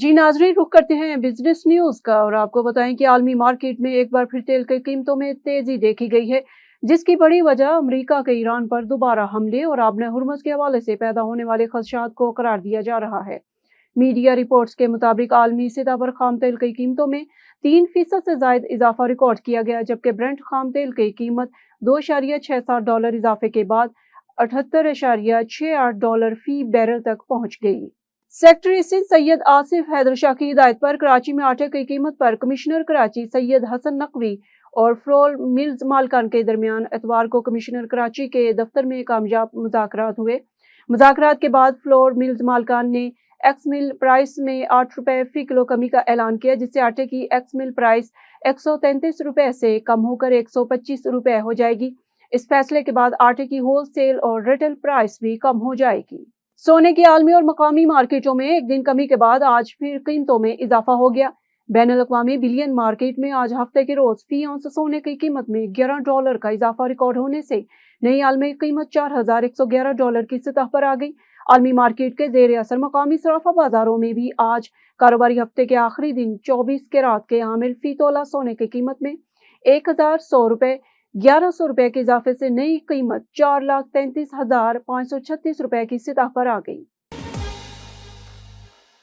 जी नाजरीन, रुख करते हैं बिजनेस न्यूज का और आपको बताएं कि आलमी मार्केट में एक बार फिर तेल की कीमतों में तेजी देखी गई है, जिसकी बड़ी वजह अमेरिका के ईरान पर दोबारा हमले और आबने हुर्मुज के हवाले से पैदा होने वाले खदशात को करार दिया जा रहा है। मीडिया रिपोर्ट्स के मुताबिक आलमी सतह पर खाम तेल की कीमतों में 3% से ज्यादा इजाफा रिकॉर्ड किया गया, जबकि ब्रेंट खाम तेल की कीमत $2.67 इजाफे के बाद $78.68 फी बैरल तक पहुंच गई। सेक्रेटरी सिंध सैयद आसिफ हैदर शाह की हिदायत पर कराची में आटे की कीमत पर कमिश्नर कराची सैयद हसन नकवी और फ्लोर मिल्स मालकान के दरमियान एतवार को कमिश्नर कराची के दफ्तर में कामयाब मुज़ाकरात हुए। मुज़ाकरात के बाद फ्लोर मिल्स मालकान ने एक्स मिल प्राइस में ₹8 फी किलो कमी का ऐलान किया, जिससे आटे की एक्स मिल प्राइस ₹133 से कम होकर ₹125 हो जाएगी। इस फैसले के बाद आटे की होल सेल और रिटेल प्राइस भी कम हो जाएगी। सोने की आलमी और मकामी मार्केटों में एक दिन कमी के बाद आज फिर कीमतों में इजाफा हो गया। बैनुल-अक़वामी बिलियन मार्केट में आज हफ्ते के रोज फी औंस सोने की कीमत में $11 का इजाफा रिकॉर्ड होने से नई आलमी कीमत $4111 की सतह पर आ गई। आलमी मार्केट के जेर असर मकामी सराफा बाजारों में भी आज कारोबारी हफ्ते के आखिरी दिन 24 कैरात के हामिल फी तोला सोने की कीमत में ₹1100 ₹1100 के इजाफे से नई कीमत ₹4,33,536 की सतह पर आ गई।